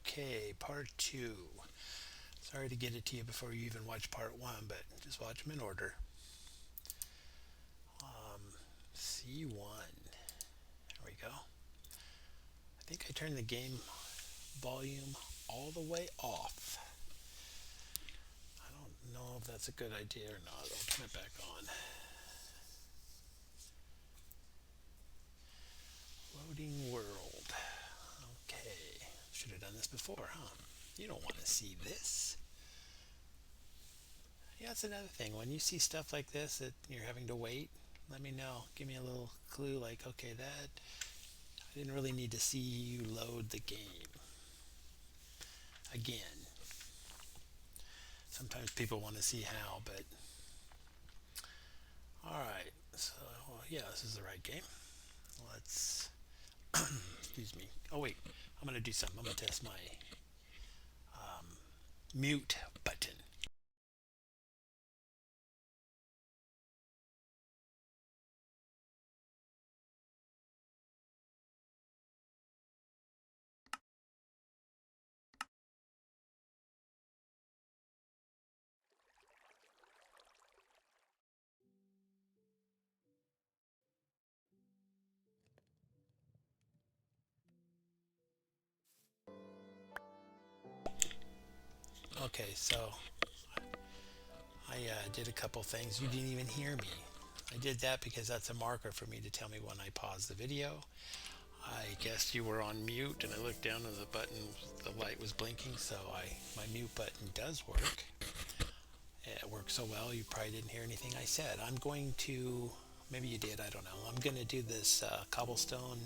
Okay, part two. Sorry to get it to you before you even watch part one, but just watch them in order. C1. There we go. I think I turned the game volume all the way off. I don't know if that's a good idea or not. I'll turn it back on. Loading world. Okay. Should have done this before, huh? You don't want to see this. Yeah, that's another thing. When you see stuff like this that you're having to wait, let me know. Give me a little clue like, okay, that I didn't really need to see you load the game again. Sometimes people want to see how, but all right. So, yeah, this is the right game. Let's, excuse me. Oh, wait. I'm going to do something. I'm going to test my mute button. Okay, so I did a couple things. You didn't even hear me. I did that because that's a marker for me to tell me when I pause the video. I guessed you were on mute, and I looked down and the button, the light was blinking, so my mute button does work. It works so well, you probably didn't hear anything I said. I'm going to, maybe you did, I don't know. I'm going to do this cobblestone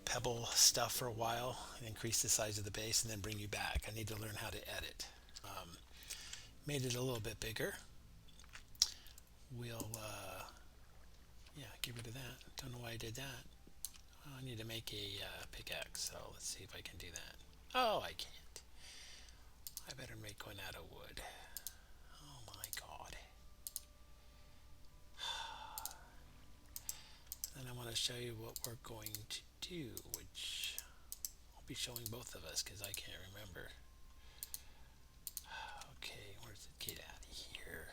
pebble stuff for a while, and increase the size of the base, and then bring you back. I need to learn how to edit. Made it a little bit bigger. We'll, yeah, get rid of that. Don't know why I did that. I need to make a pickaxe, so let's see if I can do that. Oh, I can't. I better make one out of wood. Oh my god. Then I want to show you what we're going to do, which I'll be showing both of us because I can't remember. Okay, where's it? Get out of here.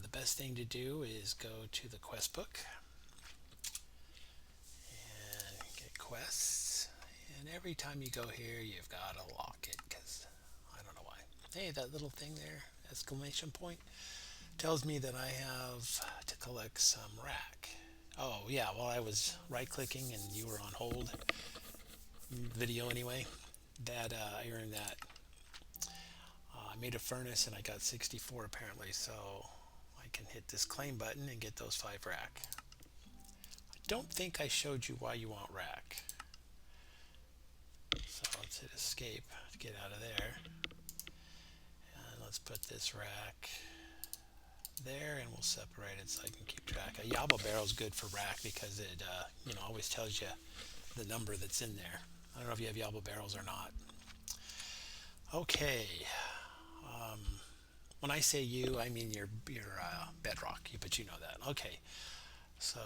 The best thing to do is go to the quest book and get quests. And every time you go here, you've got to lock it because I don't know why. Hey, that little thing there, exclamation point, tells me that I have to collect some rack. Oh, yeah, while I was right clicking and you were on hold, video anyway, that I earned that. I made a furnace and I got 64 apparently, so I can hit this claim button and get those 5 rack. I don't think I showed you why you want rack. So let's hit escape to get out of there. And let's put this rack there and we'll separate it so I can keep track. A Yaba barrel is good for rack because it always tells you the number that's in there. I don't know if you have Yaba barrels or not. Okay. When I say you, I mean your bedrock, but you know that. Okay. So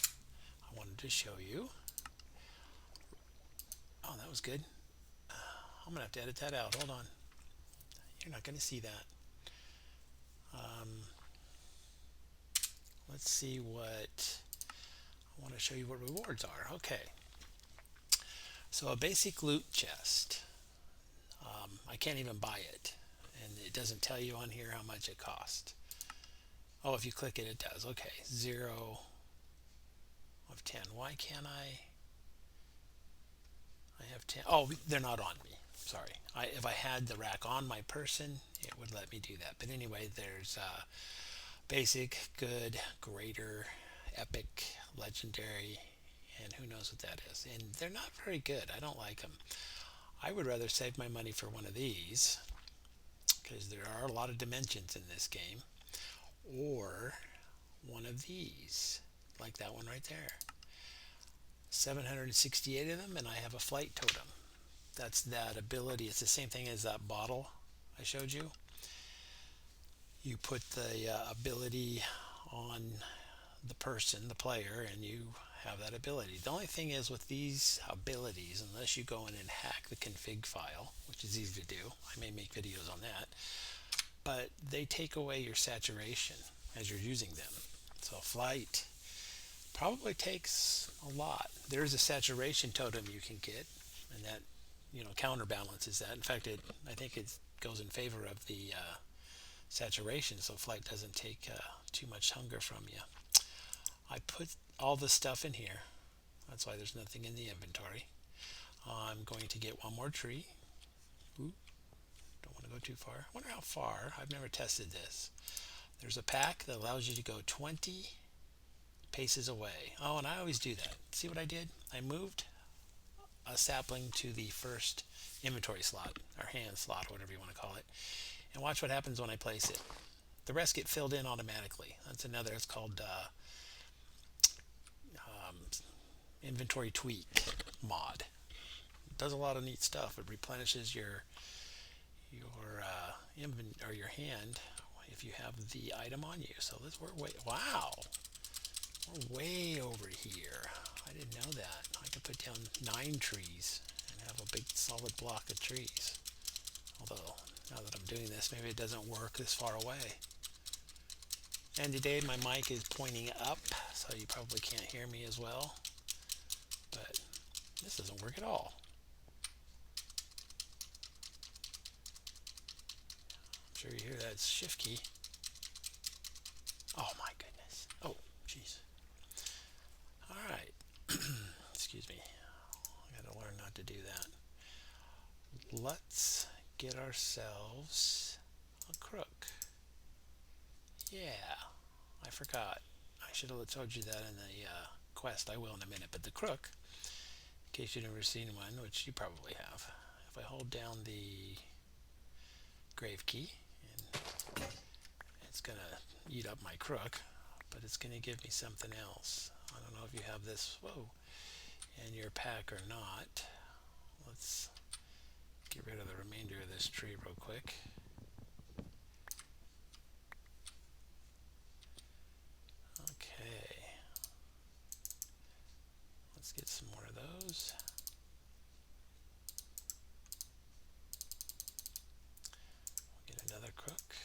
I wanted to show you. Oh, that was good. I'm gonna have to edit that out. Hold on. You're not gonna see that. Let's see what I want to show you what rewards are. Okay. So a basic loot chest. I can't even buy it, and it doesn't tell you on here how much it cost. Oh, if you click it, it does. Okay, 0 of 10. Why can't I have 10? Oh, they're not on me. Sorry. If I had the rack on my person, it would let me do that. But anyway, there's basic, good, greater, epic, legendary, and who knows what that is. And they're not very good. I don't like them. I would rather save my money for one of these because there are a lot of dimensions in this game, or one of these, like that one right there. 768 of them, and I have a flight totem. That's that ability. It's the same thing as that bottle I showed you. You put the ability on the person, the player, and you have that ability. The only thing is with these abilities, unless you go in and hack the config file, which is easy to do, I may make videos on that, but they take away your saturation as you're using them. So flight probably takes a lot. There's a saturation totem you can get, and that counterbalances that. In fact, I think it goes in favor of the saturation, so flight doesn't take too much hunger from you. I put all the stuff in here. That's why there's nothing in the inventory. I'm going to get one more tree. Ooh, don't want to go too far. I wonder how far. I've never tested this. There's a pack that allows you to go 20 paces away. Oh, and I always do that. See what I did? I moved a sapling to the first inventory slot, or hand slot, or whatever you want to call it. And watch what happens when I place it. The rest get filled in automatically. That's another, it's called inventory tweak mod. It does a lot of neat stuff. It replenishes your your hand if you have the item on you. So wow, we're way over here. I didn't know that. I could put down 9 trees and have a big solid block of trees. Although now that I'm doing this, maybe it doesn't work this far away. And today my mic is pointing up, so you probably can't hear me as well. But this doesn't work at all. I'm sure you hear that shift key. Oh my goodness. Oh, jeez. All right. Excuse me. I gotta learn not to do that. Let's get ourselves a crook. Yeah, I forgot. I should have told you that in the quest. I will in a minute. But the crook, in case you've never seen one, which you probably have, if I hold down the grave key, and it's going to eat up my crook, but it's going to give me something else. I don't know if you have this, in your pack or not. Let's get rid of the remainder of this tree real quick. Okay. Let's get some more of those. We'll get another crook.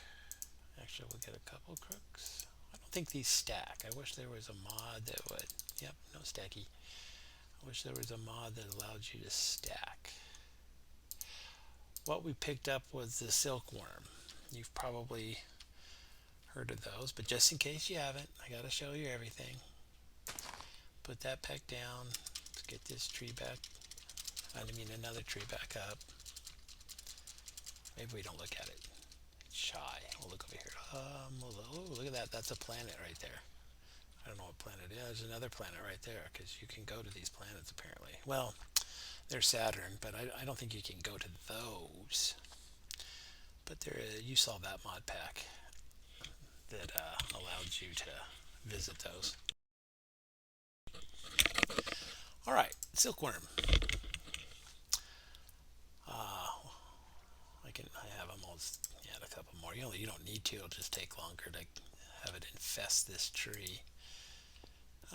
Actually, we'll get a couple crooks. I don't think these stack. I wish there was a mod that would. Yep, no stacky. I wish there was a mod that allowed you to stack. What we picked up was the silkworm. You've probably heard of those, but just in case you haven't, I got to show you everything. Put that peck down. Let's get this tree back. Another tree back up. Maybe we don't look at it. It's shy. We'll look over here. Oh, look at that. That's a planet right there. I don't know what planet it is. There's another planet right there, because you can go to these planets apparently. Well, they're Saturn, but I don't think you can go to those. But you saw that mod pack that allowed you to visit those. All right, silkworm. I have almost a couple more. You don't need to. It'll just take longer to have it infest this tree.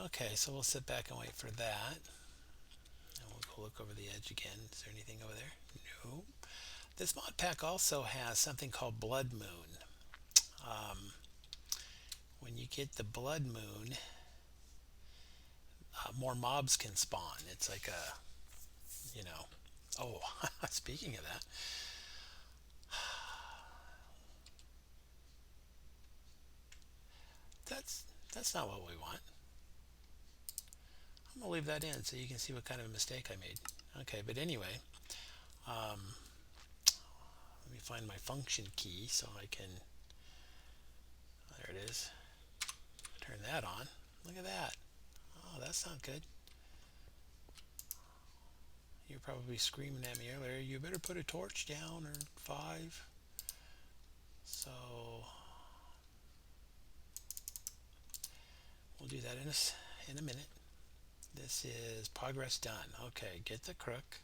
Okay, so we'll sit back and wait for that. And we'll go look over the edge again. Is there anything over there? No. This mod pack also has something called Blood Moon. When you get the Blood Moon, more mobs can spawn. It's like oh, speaking of that, that's not what we want. I'm gonna leave that in so you can see what kind of a mistake I made. Okay, but anyway, let me find my function key so I can, there it is, turn that on. Look at that. Oh, that's not good. You're probably screaming at me earlier, you better put a torch down, or 5. So we'll do that in a minute. This is progress done. Okay, get the crook.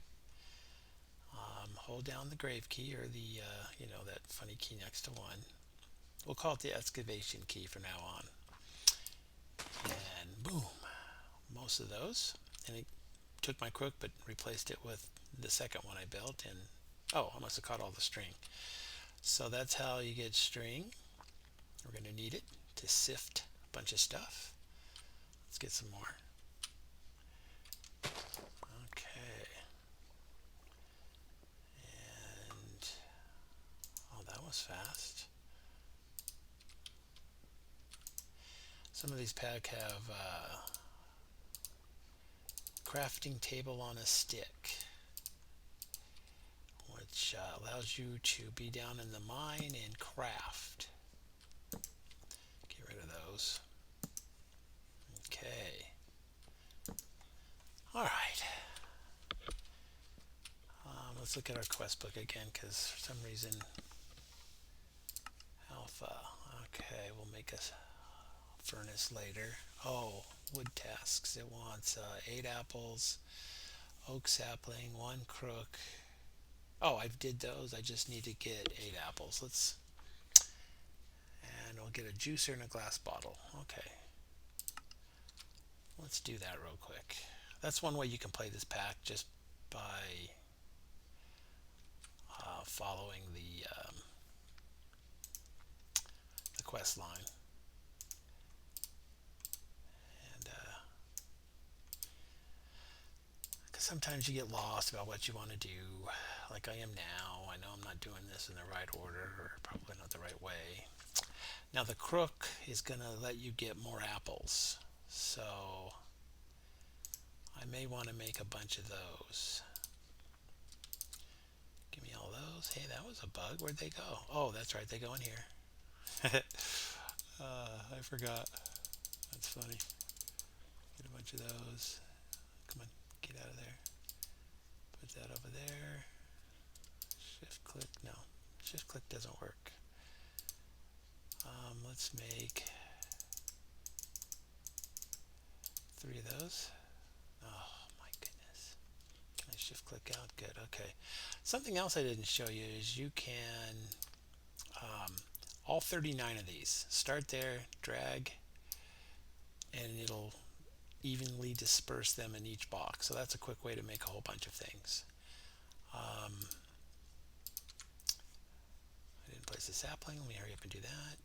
Hold down the grave key, or the that funny key next to 1. We'll call it the excavation key from now on. And boom, most of those, and it took my crook but replaced it with the second one I built. And oh, I must have caught all the string. So that's how you get string. We're going to need it to sift a bunch of stuff. Let's get some more. Okay. And oh, that was fast. Some of these packs have crafting table on a stick, which allows you to be down in the mine and craft. Get rid of those. Okay. All right. Let's look at our quest book again, because for some reason alpha. Okay, we'll make a furnace later. Oh, wood tasks. It wants 8 apples, oak sapling, 1 crook. Oh, I did those. I just need to get 8 apples. And we'll get a juicer and a glass bottle. Okay. Let's do that real quick. That's one way you can play this pack, just by following the quest line. And because sometimes you get lost about what you want to do, like I am now. I know I'm not doing this in the right order, or probably not the right way. Now the crook is going to let you get more apples, so I may want to make a bunch of those. Give me all those. Hey, that was a bug. Where'd they go? Oh, that's right. They go in here. I forgot. That's funny. Get a bunch of those. Come on, get out of there. Put that over there. Shift click. No, shift click doesn't work. Let's make 3 of those. Oh my goodness. Can I shift click out? Good. Okay. Something else I didn't show you is you can all 39 of these. Start there, drag, and it'll evenly disperse them in each box. So that's a quick way to make a whole bunch of things. I didn't place a sapling. Let me hurry up and do that.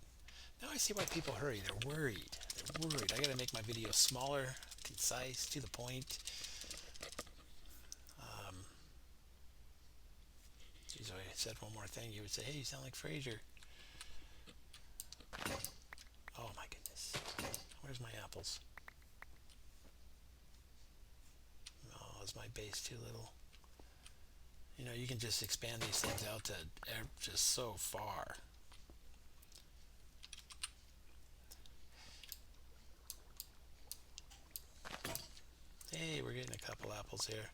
Now I see why people hurry. They're worried. They're worried. I got to make my video smaller, concise, to the point. Geez, if I said one more thing, you would say, hey, you sound like Frasier. Oh my goodness. Where's my apples? Oh, is my base too little? You know, you can just expand these things out to just so far. Hey, we're getting a couple apples here.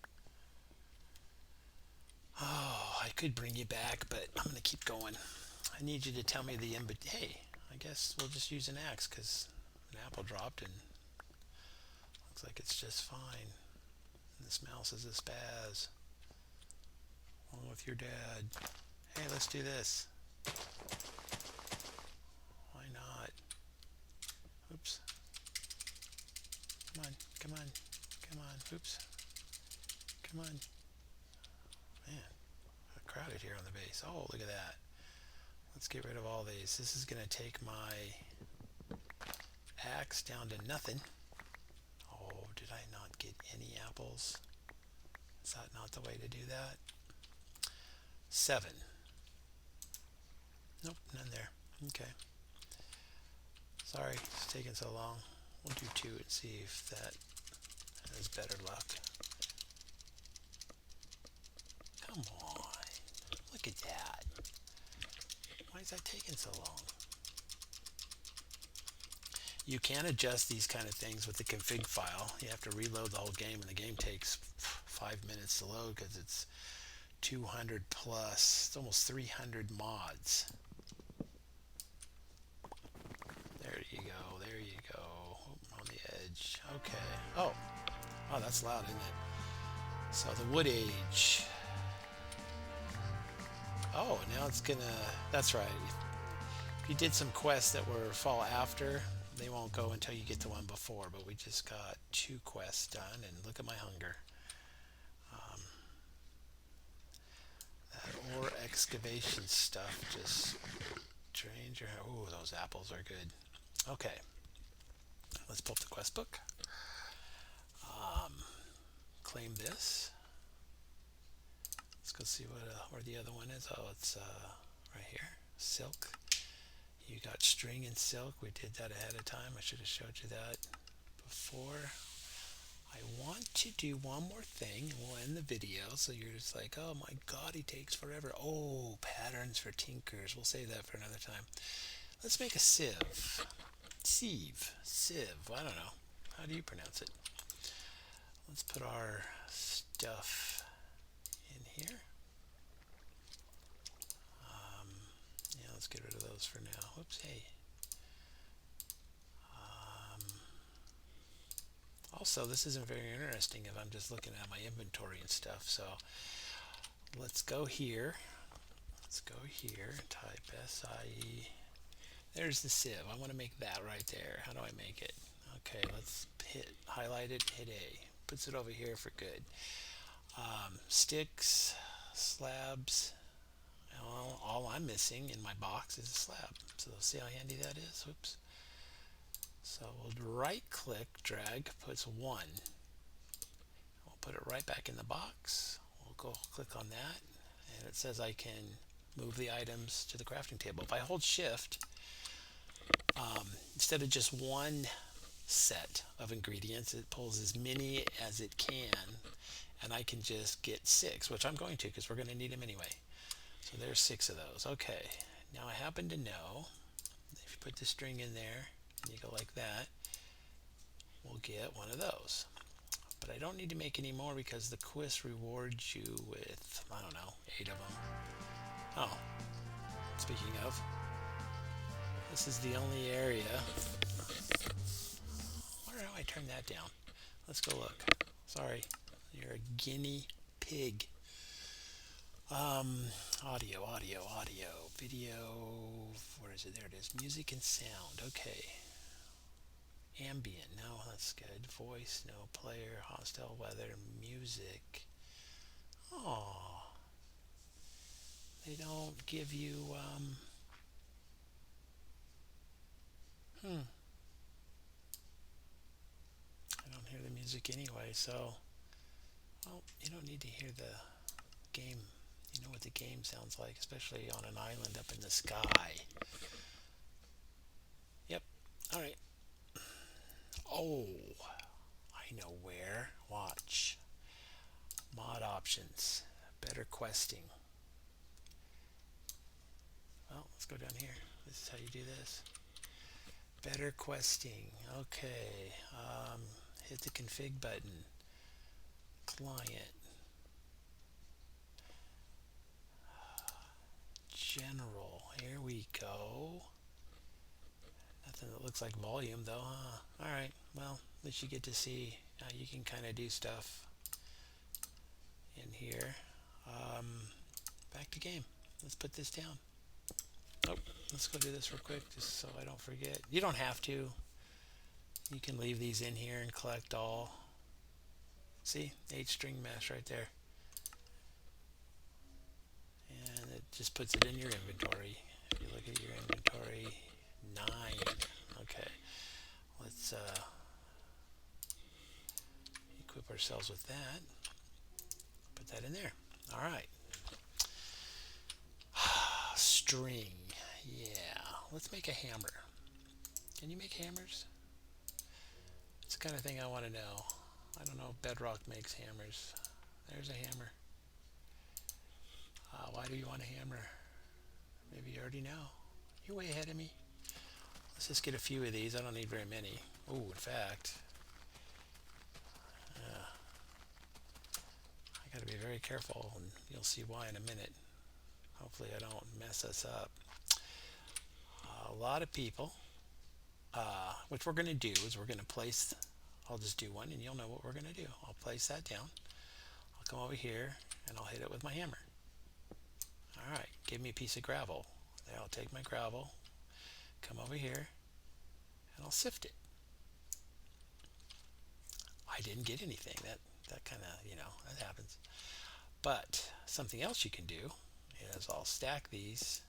Oh, I could bring you back, but I'm going to keep going. I need you to tell me the hey, I guess we'll just use an axe because an apple dropped and looks like it's just fine. And this mouse is a spaz. Along with your dad. Hey, let's do this. Why not? Oops. Come on, come on, come on. Oops. Come on. Man, crowded here on the base. Oh, look at that. Let's get rid of all these. This is going to take my axe down to nothing. Oh, did I not get any apples? Is that not the way to do that? 7. Nope, none there. Okay. Sorry, it's taking so long. We'll do 2 and see if that has better luck. Come on. Look at that. Why is that taking so long? You can adjust these kind of things with the config file. You have to reload the whole game, and the game takes 5 minutes to load because it's 200 plus. It's almost 300 mods. There you go. There you go. On the edge. Okay. Oh, that's loud, isn't it? So the wood age. Oh, now it's gonna. That's right. If you did some quests that were fall after, they won't go until you get the one before, but we just got 2 quests done, and look at my hunger. Um, that ore excavation stuff just drains your... Oh, those apples are good. Okay, let's pull up the quest book. Um, Claim this. Let's go see where the other one is. Oh, it's right here. Silk. You got string and silk. We did that ahead of time. I should have showed you that before. I want to do one more thing and we'll end the video. So you're just like, oh my god, he takes forever. Oh, patterns for tinkers. We'll save that for another time. Let's make a sieve. Sieve. I don't know. How do you pronounce it? Let's put our stuff in here. Yeah, let's get rid of those for now. Whoops, hey. Also, this isn't very interesting if I'm just looking at my inventory and stuff. So let's go here. Type SIE. There's the sieve. I want to make that right there. How do I make it? Okay, let's highlight it, hit A. Puts it over here for good. Sticks, slabs. Well, all I'm missing in my box is a slab. So see how handy that is? Whoops. So we'll right click, drag, puts 1. We'll put it right back in the box. We'll go click on that, and it says I can move the items to the crafting table. If I hold shift, instead of just one set of ingredients, it pulls as many as it can, and I can just get 6, which I'm going to because we're going to need them anyway. So there's 6 of those. Okay, now I happen to know if you put the string in there and you go like that, we'll get one of those. But I don't need to make any more because the quiz rewards you with, I don't know, 8 of them. Oh, speaking of, this is the only area. Where do I turn that down? Let's go look. Sorry, you're a guinea pig. Audio, video. Where is it? There it is. Music and sound. Okay. Ambient. No, that's good. Voice. No. Player. Hostile weather. Music. Oh. They don't give you. I don't hear the music anyway, so. Well, you don't need to hear the game. You know what the game sounds like, especially on an island up in the sky. Yep. All right. Oh, I know where. Watch. Mod options. Better questing. Well, let's go down here. This is how you do this. Better questing. Okay. Hit the config button. Client. General. Here we go. Nothing that looks like volume though, huh? Alright, well, at least you get to see how you can kind of do stuff in here. Back to game. Let's put this down. Oh, let's go do this real quick just so I don't forget. You don't have to. You can leave these in here and collect all. See, 8 string mesh right there. And it just puts it in your inventory. If you look at your inventory, 9. Okay, let's equip ourselves with that. Put that in there. All right. String. Yeah. Let's make a hammer. Can you make hammers? It's the kind of thing I want to know. I don't know if Bedrock makes hammers. There's a hammer. Why do you want a hammer? Maybe you already know. You're way ahead of me. Let's just get a few of these. I don't need very many. Oh, in fact, I got to be very careful, and you'll see why in a minute. Hopefully I don't mess us up. A lot of people, what we're going to do is we're going to place, I'll just do one and you'll know what we're going to do. I'll place that down. I'll come over here and I'll hit it with my hammer. All right, give me a piece of gravel. There, I'll take my gravel, come over here, and I'll sift it. I didn't get anything. That kind of, that happens. But something else you can do is I'll stack these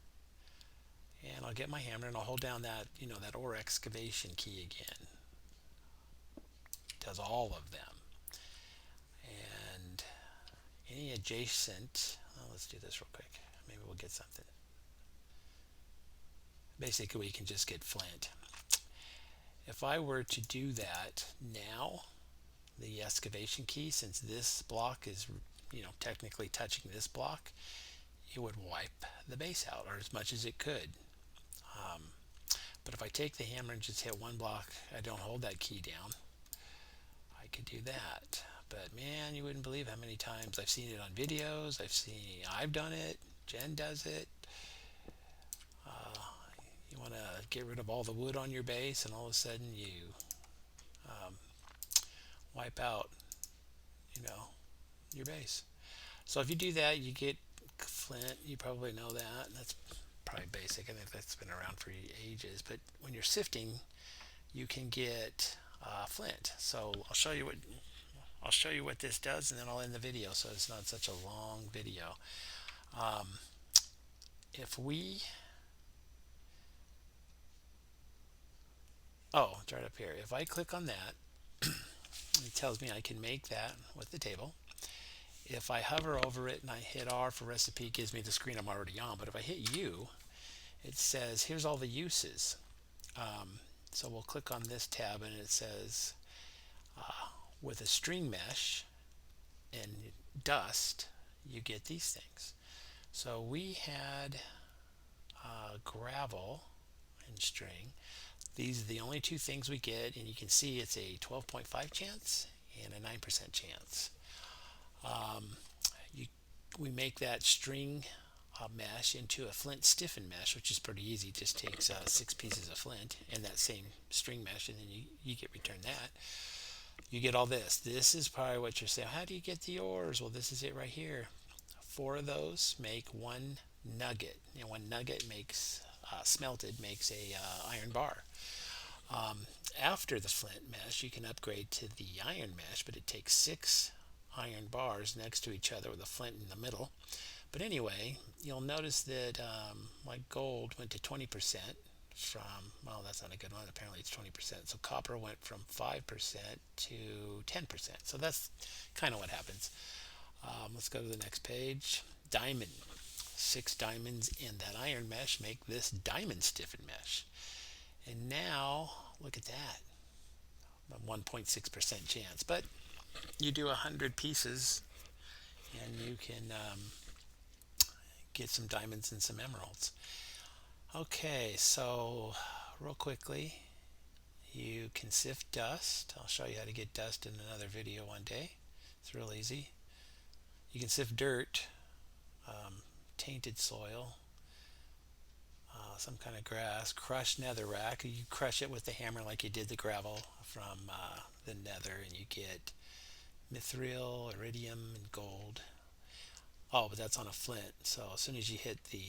and I'll get my hammer and I'll hold down that, that ore excavation key again. It does all of them. And any adjacent, let's do this real quick. Maybe we'll get something. Basically, we can just get flint. If I were to do that now, the excavation key, since this block is, technically touching this block, it would wipe the base out, or as much as it could. But if I take the hammer and just hit one block, I don't hold that key down, I could do that. But man, you wouldn't believe how many times I've seen it on videos. I've done it. Jen does it. You want to get rid of all the wood on your base, and all of a sudden you wipe out, your base. So if you do that, you get flint. You probably know that. That's probably basic. I think that's been around for ages. But when you're sifting, you can get flint. So I'll show you what this does, and then I'll end the video so it's not such a long video. If we it's right up here. If I click on that, it tells me I can make that with the table. If I hover over it and I hit R for recipe, it gives me the screen I'm already on. But if I hit U, it says here's all the uses. So we'll click on this tab and it says with a string mesh and dust, you get these things. So we had gravel and string. These are the only two things we get, and you can see it's a 12.5 chance and a 9% chance. We make that string mesh into a flint stiffened mesh, which is pretty easy. It just takes 6 pieces of flint and that same string mesh, and then you get returned that. You get all this. This is probably what you're saying. How do you get the ores? Well, this is it right here. 4 of those make 1 nugget, and 1 nugget makes smelted makes a iron bar. After the flint mesh, you can upgrade to the iron mesh, but it takes 6 iron bars next to each other with a flint in the middle. But anyway, you'll notice that my gold went to 20% from, well, that's not a good one. Apparently it's 20%. So copper went from 5% to 10%. So that's kind of what happens. Let's go to the next page. Diamond. 6 diamonds in that iron mesh make this diamond stiffened mesh. And now, look at that. 1.6% chance. But you do 100 pieces and you can get some diamonds and some emeralds. Okay, so real quickly, you can sift dust. I'll show you how to get dust in another video one day. It's real easy. You can sift dirt, tainted soil, some kind of grass, crushed netherrack. You crush it with the hammer like you did the gravel from the nether, and you get mithril, iridium, and gold. Oh, but that's on a flint. So as soon as you hit the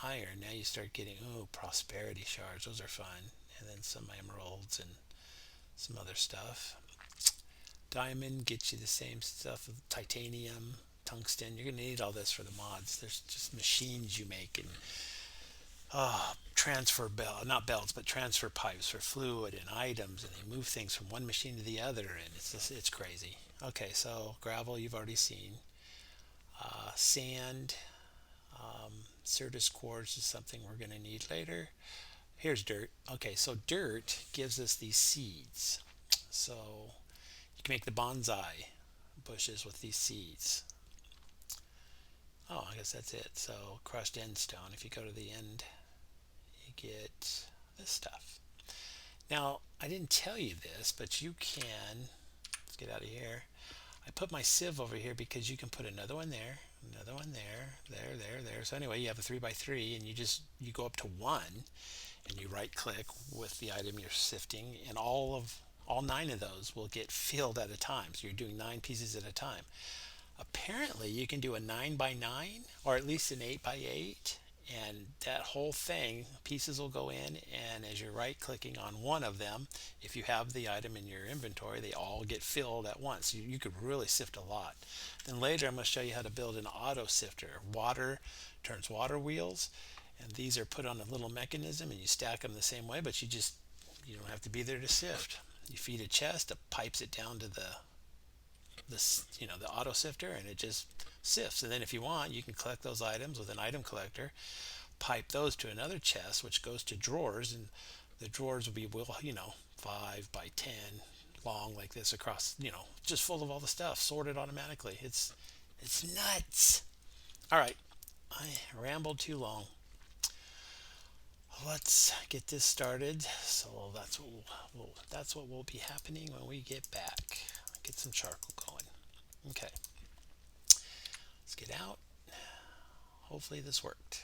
iron, now you start getting, prosperity shards. Those are fun. And then some emeralds and some other stuff. Diamond gets you the same stuff with titanium, tungsten. You're going to need all this for the mods. There's just machines you make, and transfer not belts, but transfer pipes for fluid and items, and they move things from one machine to the other, and it's crazy. Okay, so gravel you've already seen. Sand, Certus quartz is something we're going to need later. Here's dirt. Okay, so dirt gives us these seeds. So you can make the bonsai bushes with these seeds. I guess that's it. So crushed end stone. If you go to the end, you get this stuff. Now, I didn't tell you this, but you can, let's get out of here. I put my sieve over here because you can put another one there, another one there, there. So anyway, you have a 3x3, and you go up to 1, and you right click with the item you're sifting, and all 9 of those will get filled at a time. So you're doing 9 pieces at a time. Apparently you can do a 9x9, or at least an 8x8, and that whole thing, pieces will go in, and as you're right clicking on one of them, if you have the item in your inventory, they all get filled at once. You could really sift a lot. Then later I'm going to show you how to build an auto sifter. Water turns water wheels, and these are put on a little mechanism, and you stack them the same way, but you don't have to be there to sift. You feed a chest, it pipes it down to the auto sifter, and it just sifts. And then if you want, you can collect those items with an item collector, pipe those to another chest, which goes to drawers, and the drawers will be 5 by 10 long like this across, just full of all the stuff sorted automatically. It's nuts. All right, I rambled too long. Let's get this started. So that's what will be happening when we get back. Get some charcoal going. Okay, let's get out. Hopefully this worked.